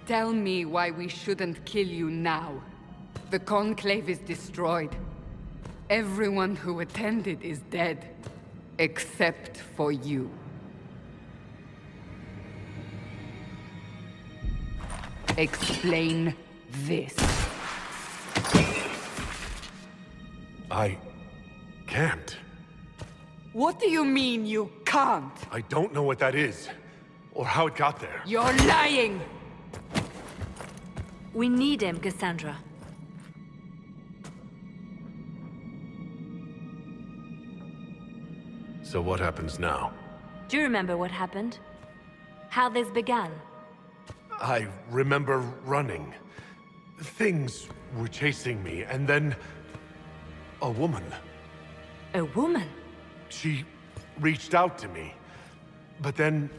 Tell me why we shouldn't kill you now. The Conclave is destroyed. Everyone who attended is dead. Except for you. Explain this. I can't. What do you mean you can't? I don't know what that is, or how it got there. You're lying! We need him, Cassandra. So what happens now? Do you remember what happened? How this began? I remember running. Things were chasing me, and then... a woman. A woman? She reached out to me, but then...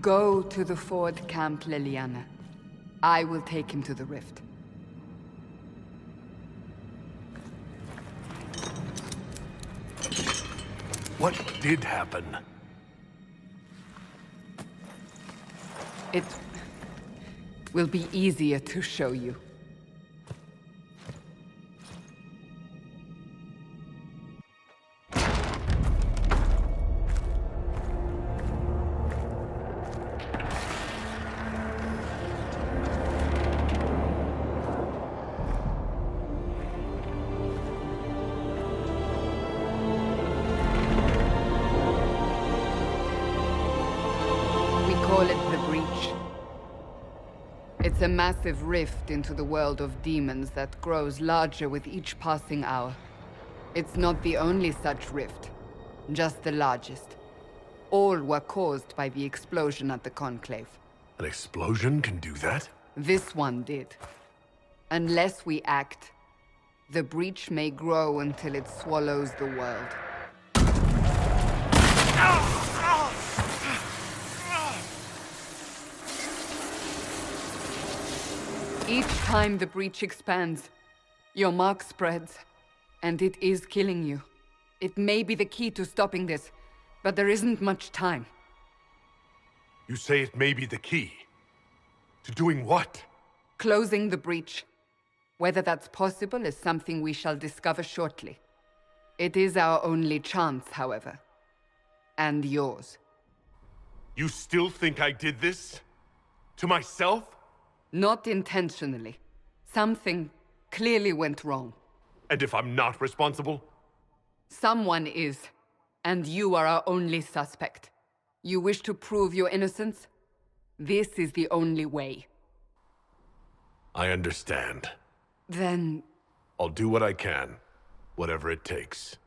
Go to the Ford Camp, Liliana. I will take him to the rift. What did happen? It will be easier to show you. It's a massive rift into the world of demons that grows larger with each passing hour. It's not the only such rift, just the largest. All were caused by the explosion at the Conclave. An explosion can do that? This one did. Unless we act, the breach may grow until it swallows the world. Each time the breach expands, your mark spreads, and it is killing you. It may be the key to stopping this, but there isn't much time. You say it may be the key? To doing what? Closing the breach. Whether that's possible is something we shall discover shortly. It is our only chance, however. And yours. You still think I did this? To myself? Not intentionally. Something clearly went wrong. And if I'm not responsible? Someone is, and you are our only suspect. You wish to prove your innocence? This is the only way. I understand. Then... I'll do what I can, whatever it takes.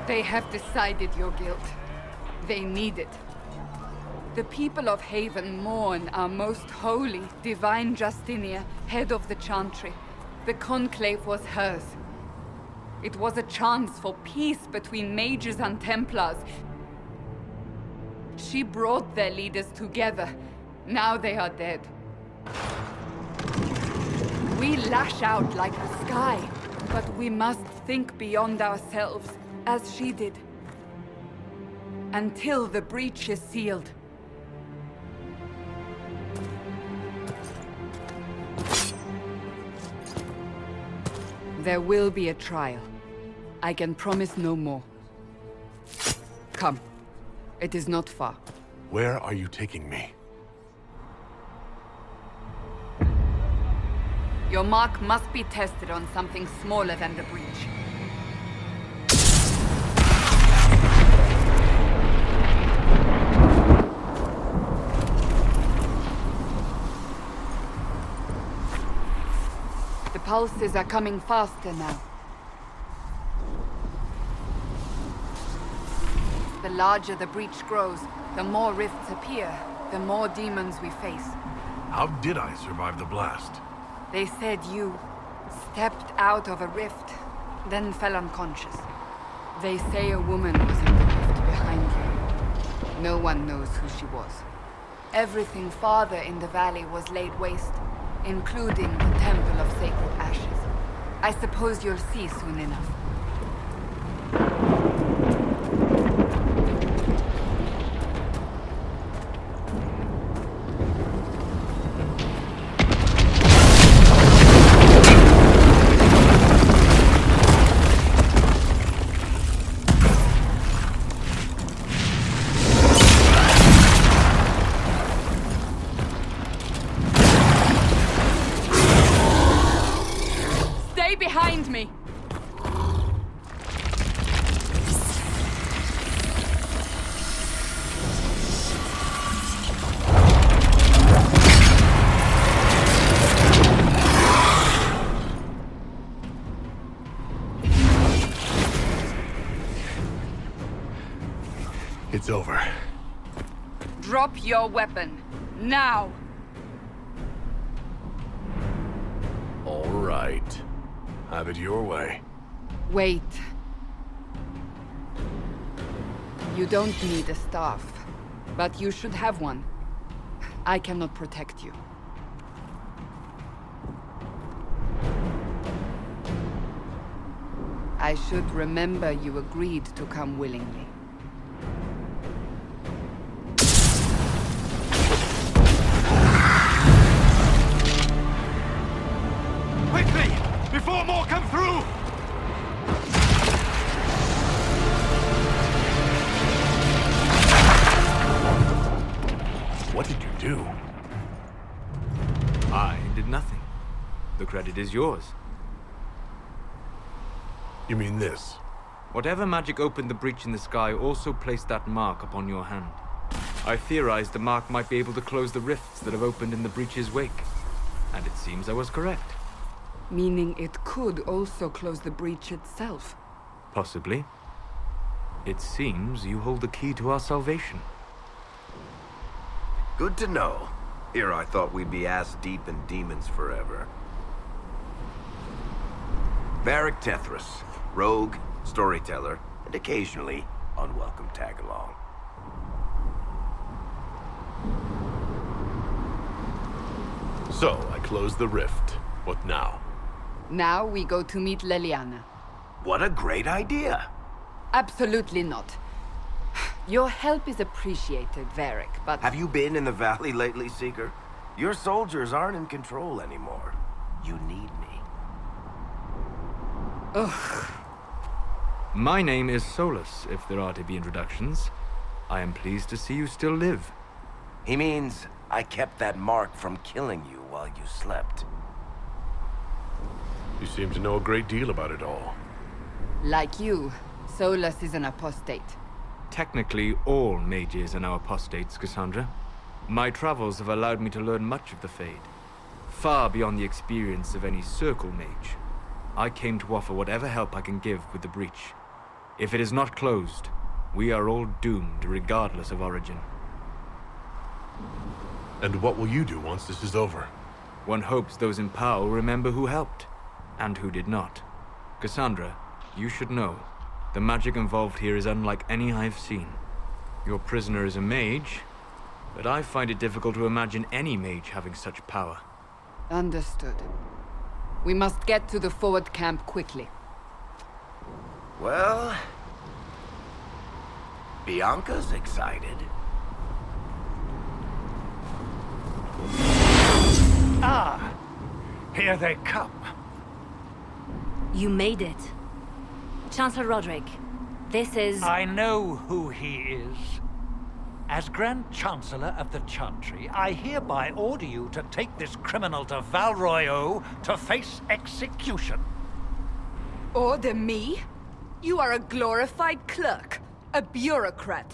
They have decided your guilt. They need it. The people of Haven mourn our most holy, divine Justinia, head of the Chantry. The Conclave was hers. It was a chance for peace between mages and Templars. She brought their leaders together. Now they are dead. We lash out like the sky, but we must think beyond ourselves. As she did. Until the breach is sealed. There will be a trial. I can promise no more. Come. It is not far. Where are you taking me? Your mark must be tested on something smaller than the breach. The pulses are coming faster now. The larger the breach grows, the more rifts appear, the more demons we face. How did I survive the blast? They said you stepped out of a rift, then fell unconscious. They say a woman was in the rift behind you. No one knows who she was. Everything farther in the valley was laid waste, including the Temple of Sacred Ashes. I suppose you'll see soon enough. Stay behind me! It's over. Drop your weapon. Now! All right. Have it your way. Wait. You don't need a staff, but you should have one. I cannot protect you. I should remember you agreed to come willingly. Quickly! Before more come through! What did you do? I did nothing. The credit is yours. You mean this? Whatever magic opened the breach in the sky also placed that mark upon your hand. I theorized the mark might be able to close the rifts that have opened in the breach's wake. And it seems I was correct. Meaning it could also close the breach itself. Possibly. It seems you hold the key to our salvation. Good to know. Here I thought we'd be ass-deep in demons forever. Varric Tethras, rogue, storyteller, and occasionally unwelcome tag-along. So, I closed the rift. What now? Now we go to meet Leliana. What a great idea! Absolutely not. Your help is appreciated, Varric, but... Have you been in the valley lately, Seeker? Your soldiers aren't in control anymore. You need me. Ugh. My name is Solus, if there are to be introductions. I am pleased to see you still live. He means I kept that mark from killing you while you slept. You seem to know a great deal about it all. Like you, Solus is an apostate. Technically, all mages are now apostates, Cassandra. My travels have allowed me to learn much of the Fade. Far beyond the experience of any circle mage. I came to offer whatever help I can give with the breach. If it is not closed, we are all doomed regardless of origin. And what will you do once this is over? One hopes those in power will remember who helped, and who did not. Cassandra, you should know, the magic involved here is unlike any I've seen. Your prisoner is a mage, but I find it difficult to imagine any mage having such power. Understood. We must get to the forward camp quickly. Well... Bianca's excited. Ah, here they come. You made it. Chancellor Roderick, this is... I know who he is. As Grand Chancellor of the Chantry, I hereby order you to take this criminal to Val Royeaux to face execution. Order me? You are a glorified clerk, a bureaucrat.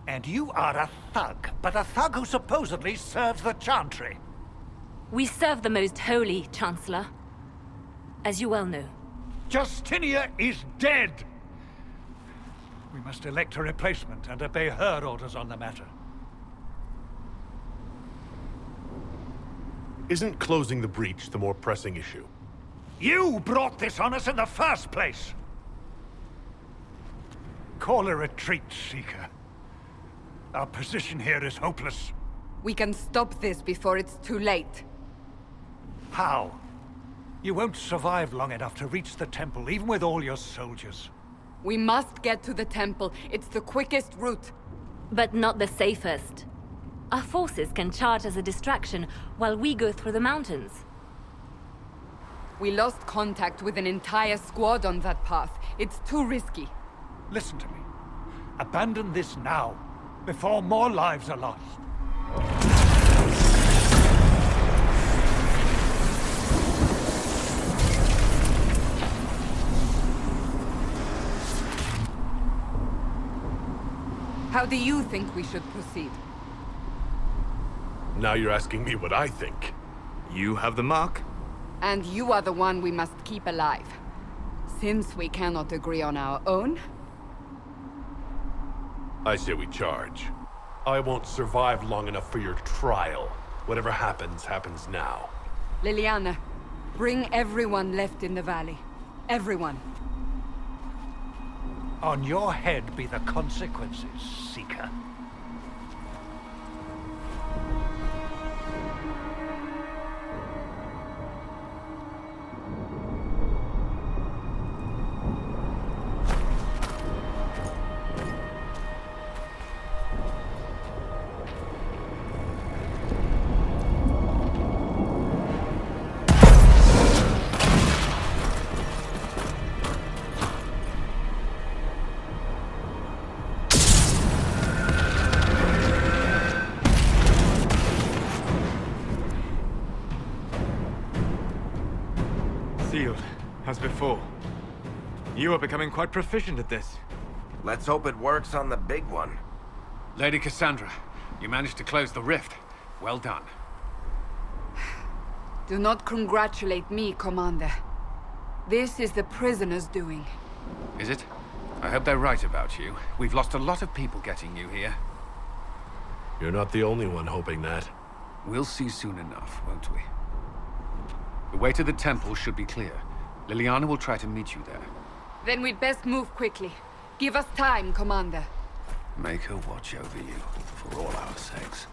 And you are a thug, but a thug who supposedly serves the Chantry. We serve the most holy, Chancellor. As you well know. Justinia is dead! We must elect a replacement and obey her orders on the matter. Isn't closing the breach the more pressing issue? You brought this on us in the first place! Call a retreat, Seeker. Our position here is hopeless. We can stop this before it's too late. How? You won't survive long enough to reach the temple, even with all your soldiers. We must get to the temple. It's the quickest route. But not the safest. Our forces can charge as a distraction while we go through the mountains. We lost contact with an entire squad on that path. It's too risky. Listen to me. Abandon this now, before more lives are lost. How do you think we should proceed? Now you're asking me what I think. You have the mark? And you are the one we must keep alive. Since we cannot agree on our own, I say we charge. I won't survive long enough for your trial. Whatever happens, happens now. Liliana, bring everyone left in the valley. Everyone. On your head be the consequences, Seeker. Sealed, as before. You are becoming quite proficient at this. Let's hope it works on the big one. Lady Cassandra, you managed to close the rift. Well done. Do not congratulate me, Commander. This is the prisoner's doing. Is it? I hope they're right about you. We've lost a lot of people getting you here. You're not the only one hoping that. We'll see soon enough, won't we? The way to the temple should be clear. Liliana will try to meet you there. Then we'd best move quickly. Give us time, Commander. Make her watch over you, for all our sakes.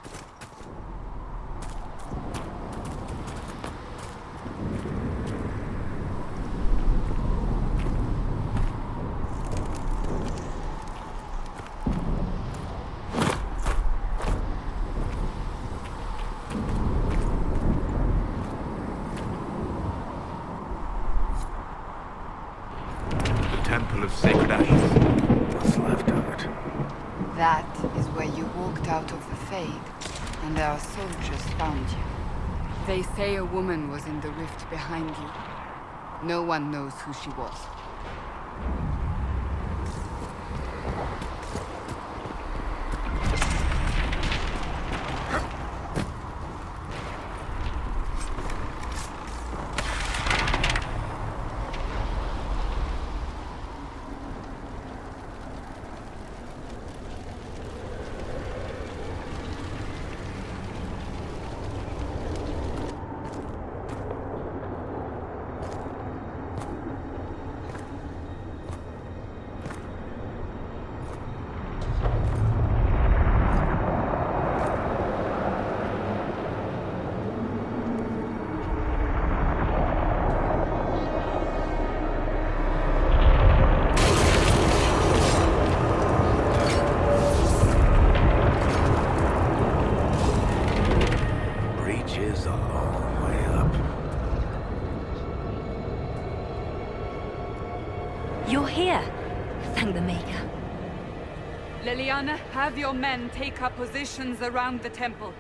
Temple of Sacred Ashes. What's left of it? That is where you walked out of the Fade, and our soldiers found you. They say a woman was in the rift behind you. No one knows who she was. You're here. Thank the Maker. Liliana, have your men take up positions around the temple.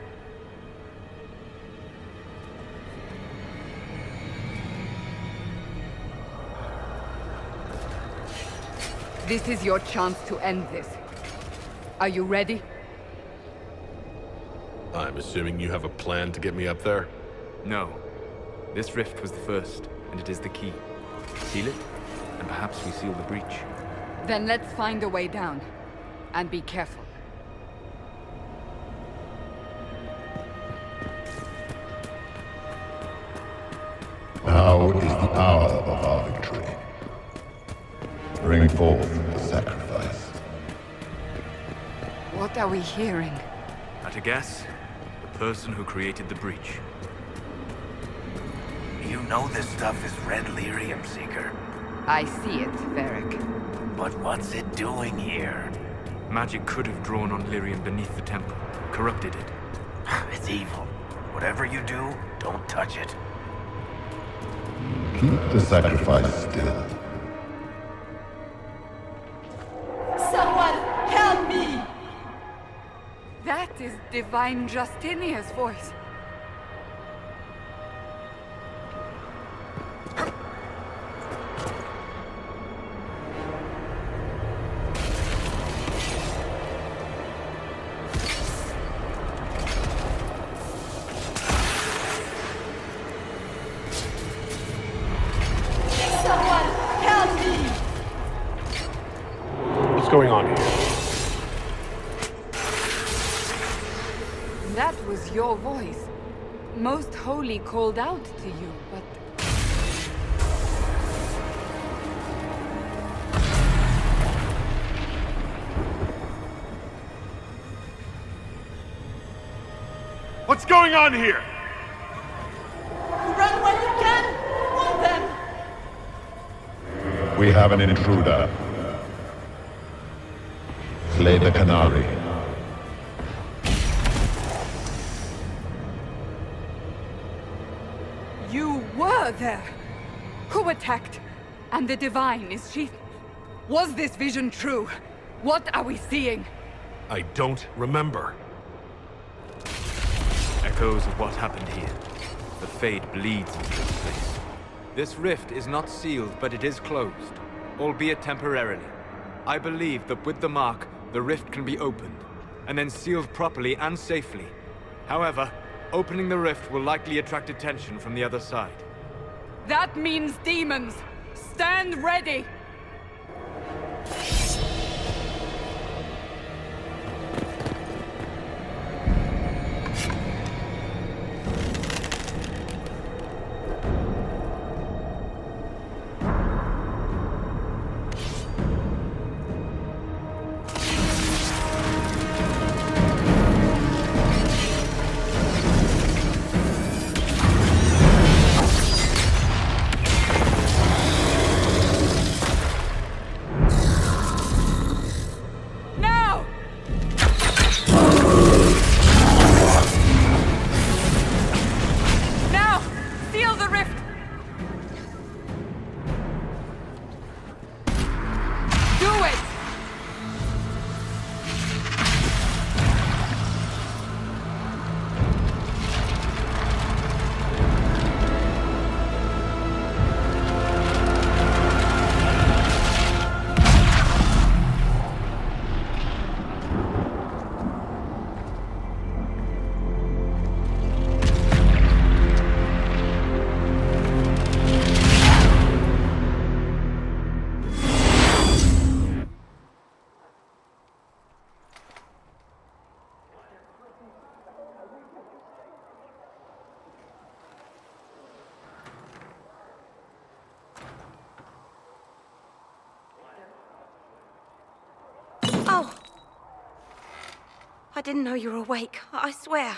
This is your chance to end this. Are you ready? I'm assuming you have a plan to get me up there? No. This rift was the first, and it is the key. Seal it, and perhaps we seal the breach. Then let's find a way down. And be careful. Now is the hour of our victory. Bring forth the sacrifice. What are we hearing? At a guess, the person who created the breach. You know this stuff is red lyrium, Seeker. I see it, Varric. But what's it doing here? Magic could have drawn on lyrium beneath the temple, corrupted it. It's evil. Whatever you do, don't touch it. Keep the sacrifice still. Someone help me! That is Divine Justinia's voice. What's going on here? That was your voice. Most Holy called out to you, but... What's going on here? Run while you can! Want them! We have an intruder. Slay the Canary. You were there! Who attacked? And the Divine, is she... Was this vision true? What are we seeing? I don't remember. Echoes of what happened here. The Fade bleeds into this place. This rift is not sealed, but it is closed, albeit temporarily. I believe that with the mark, the rift can be opened, and then sealed properly and safely. However, opening the rift will likely attract attention from the other side. That means demons! Stand ready! I didn't know you were awake, I swear.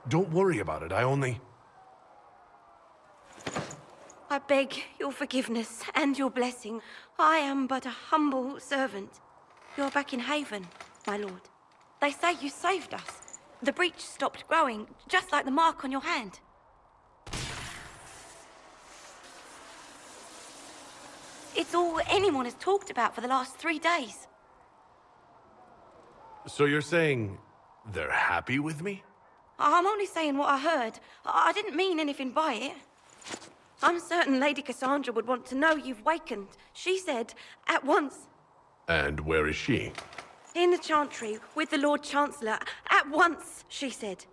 Don't worry about it, I beg your forgiveness and your blessing. I am but a humble servant. You're back in Haven, my lord. They say you saved us. The breach stopped growing, just like the mark on your hand. It's all anyone has talked about for the last 3 days. So you're saying they're happy with me? I'm only saying what I heard. I didn't mean anything by it. I'm certain Lady Cassandra would want to know you've wakened. She said, at once. And where is she? In the Chantry, with the Lord Chancellor. At once, she said.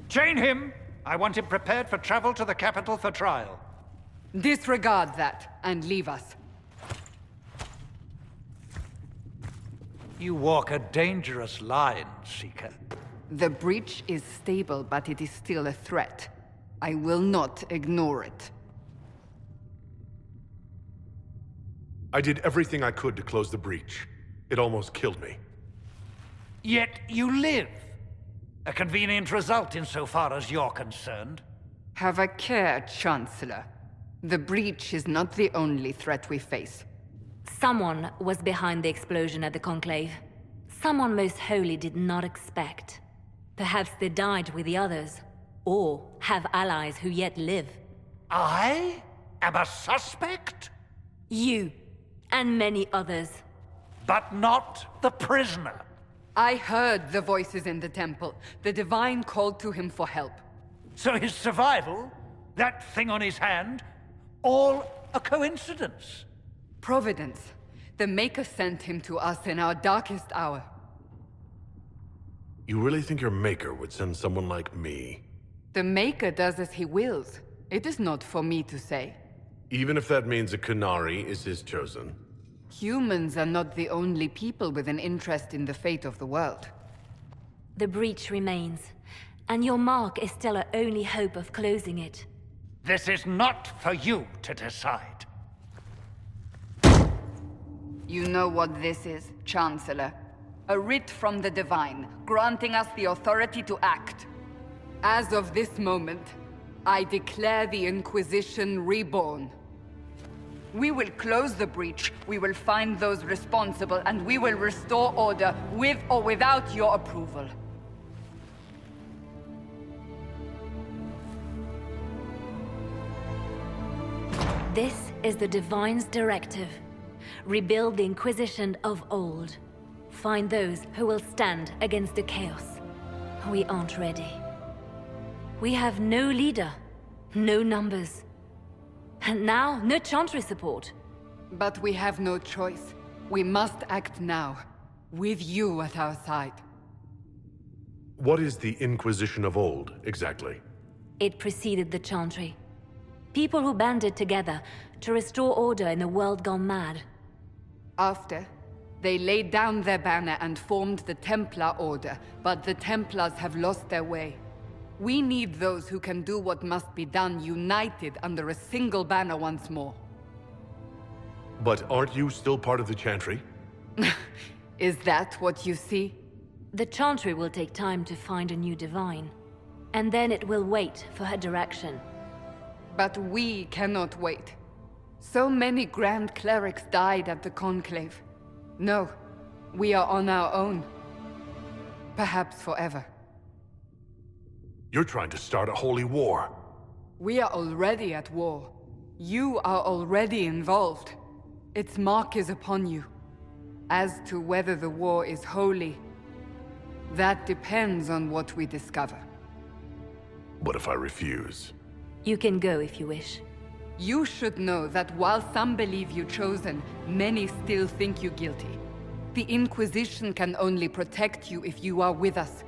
Chain him! I want him prepared for travel to the capital for trial. Disregard that, and leave us. You walk a dangerous line, Seeker. The breach is stable, but it is still a threat. I will not ignore it. I did everything I could to close the breach. It almost killed me. Yet you live. A convenient result insofar as you're concerned. Have a care, Chancellor. The breach is not the only threat we face. Someone was behind the explosion at the Conclave. Someone most holy did not expect. Perhaps they died with the others, or have allies who yet live. I am a suspect? You, and many others. But not the prisoner. I heard the voices in the temple. The Divine called to him for help. So his survival, that thing on his hand, all a coincidence? Providence. The Maker sent him to us in our darkest hour. You really think your Maker would send someone like me? The Maker does as he wills. It is not for me to say. Even if that means a Qunari is his chosen. Humans are not the only people with an interest in the fate of the world. The breach remains, and your mark is still our only hope of closing it. This is not for you to decide. You know what this is, Chancellor. A writ from the Divine, granting us the authority to act. As of this moment, I declare the Inquisition reborn. We will close the breach, we will find those responsible, and we will restore order with or without your approval. This is the Divine's directive. Rebuild the Inquisition of old. Find those who will stand against the chaos. We aren't ready. We have no leader, no numbers. And now, no Chantry support. But we have no choice. We must act now, with you at our side. What is the Inquisition of old, exactly? It preceded the Chantry. People who banded together to restore order in a world gone mad. After, they laid down their banner and formed the Templar Order, but the Templars have lost their way. We need those who can do what must be done united under a single banner once more. But aren't you still part of the Chantry? Is that what you see? The Chantry will take time to find a new Divine. And then it will wait for her direction. But we cannot wait. So many Grand Clerics died at the Conclave. No, we are on our own. Perhaps forever. You're trying to start a holy war. We are already at war. You are already involved. Its mark is upon you. As to whether the war is holy, that depends on what we discover. What if I refuse? You can go if you wish. You should know that while some believe you chosen, many still think you guilty. The Inquisition can only protect you if you are with us.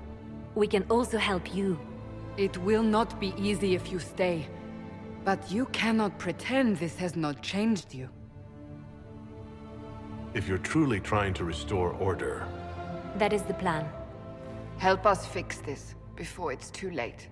We can also help you. It will not be easy if you stay. But you cannot pretend this has not changed you. If you're truly trying to restore order... That is the plan. Help us fix this before it's too late.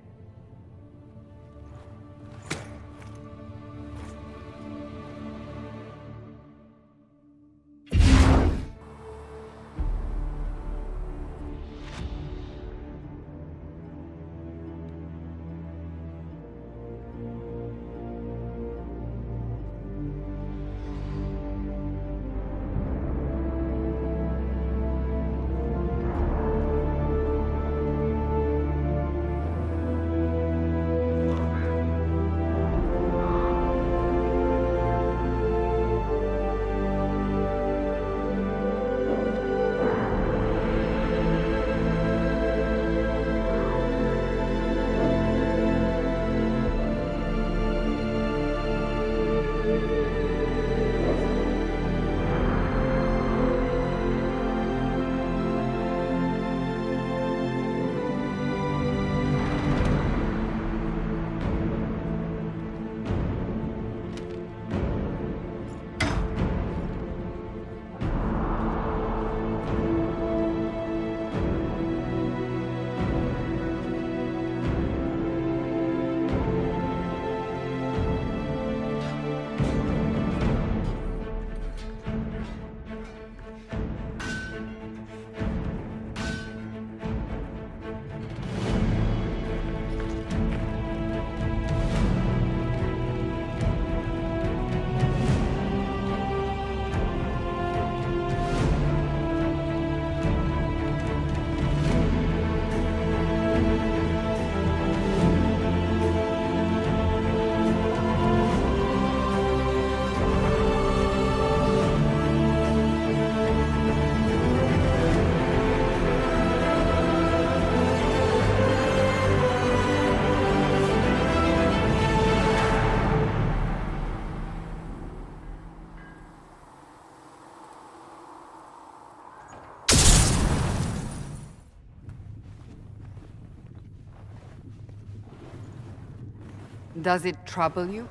Does it trouble you?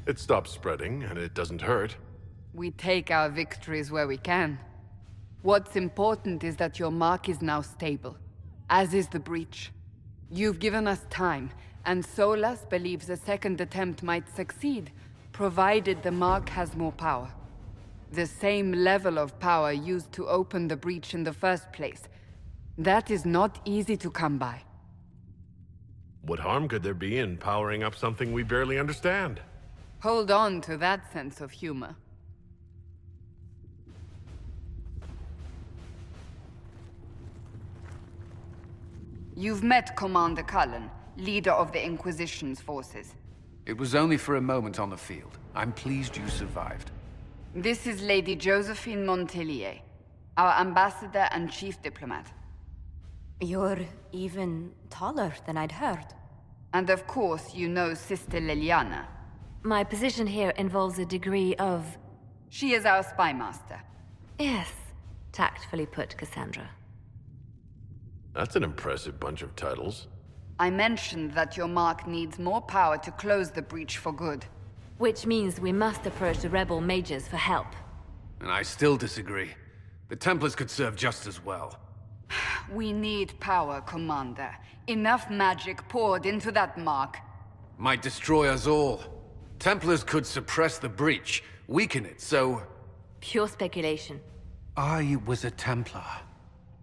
It stops spreading, and it doesn't hurt. We take our victories where we can. What's important is that your mark is now stable, as is the breach. You've given us time, and Solas believes a second attempt might succeed, provided the mark has more power. The same level of power used to open the breach in the first place. That is not easy to come by. What harm could there be in powering up something we barely understand? Hold on to that sense of humor. You've met Commander Cullen, leader of the Inquisition's forces. It was only for a moment on the field. I'm pleased you survived. This is Lady Josephine Montelier, our ambassador and chief diplomat. You're even taller than I'd heard. And of course, you know Sister Liliana. My position here involves a degree of... She is our spy master. Yes, tactfully put, Cassandra. That's an impressive bunch of titles. I mentioned that your mark needs more power to close the breach for good. Which means we must approach the rebel mages for help. And I still disagree. The Templars could serve just as well. We need power, Commander. Enough magic poured into that mark. Might destroy us all. Templars could suppress the breach, weaken it, so... Pure speculation. I was a Templar.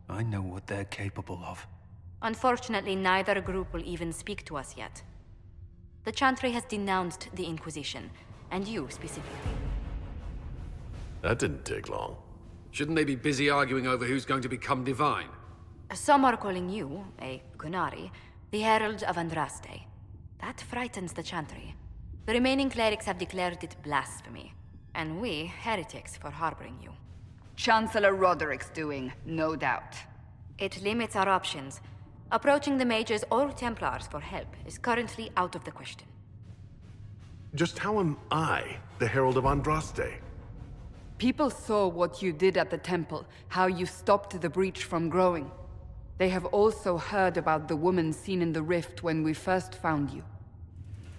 I know what they're capable of. Unfortunately, neither group will even speak to us yet. The Chantry has denounced the Inquisition, and you specifically. That didn't take long. Shouldn't they be busy arguing over who's going to become divine? Some are calling you, a Kunari, the Herald of Andraste. That frightens the Chantry. The remaining clerics have declared it blasphemy, and we, heretics, for harboring you. Chancellor Roderick's doing, no doubt. It limits our options. Approaching the mages or Templars for help is currently out of the question. Just how am I the Herald of Andraste? People saw what you did at the temple, how you stopped the breach from growing. They have also heard about the woman seen in the rift when we first found you.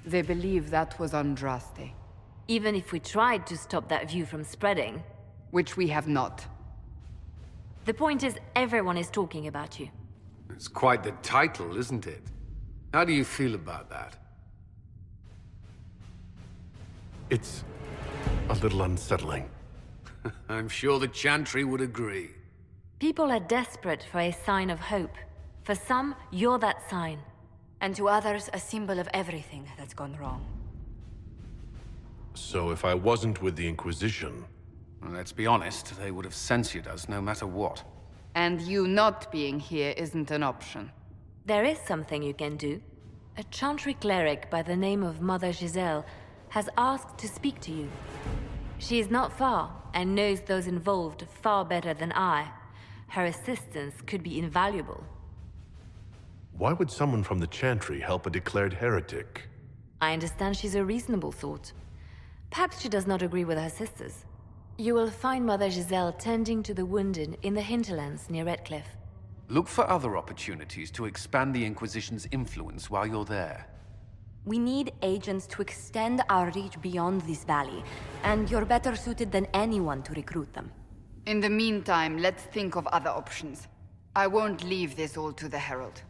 They believe that was Andraste. Even if we tried to stop that view from spreading... Which we have not. The point is, everyone is talking about you. It's quite the title, isn't it? How do you feel about that? It's a little unsettling. I'm sure the Chantry would agree. People are desperate for a sign of hope. For some, you're that sign. And to others, a symbol of everything that's gone wrong. So if I wasn't with the Inquisition... Well, let's be honest, they would have censored us no matter what. And you not being here isn't an option. There is something you can do. A Chantry cleric by the name of Mother Giselle has asked to speak to you. She is not far, and knows those involved far better than I. Her assistance could be invaluable. Why would someone from the Chantry help a declared heretic? I understand she's a reasonable sort. Perhaps she does not agree with her sisters. You will find Mother Giselle tending to the wounded in the hinterlands near Redcliffe. Look for other opportunities to expand the Inquisition's influence while you're there. We need agents to extend our reach beyond this valley, and you're better suited than anyone to recruit them. In the meantime, let's think of other options. I won't leave this all to the Herald.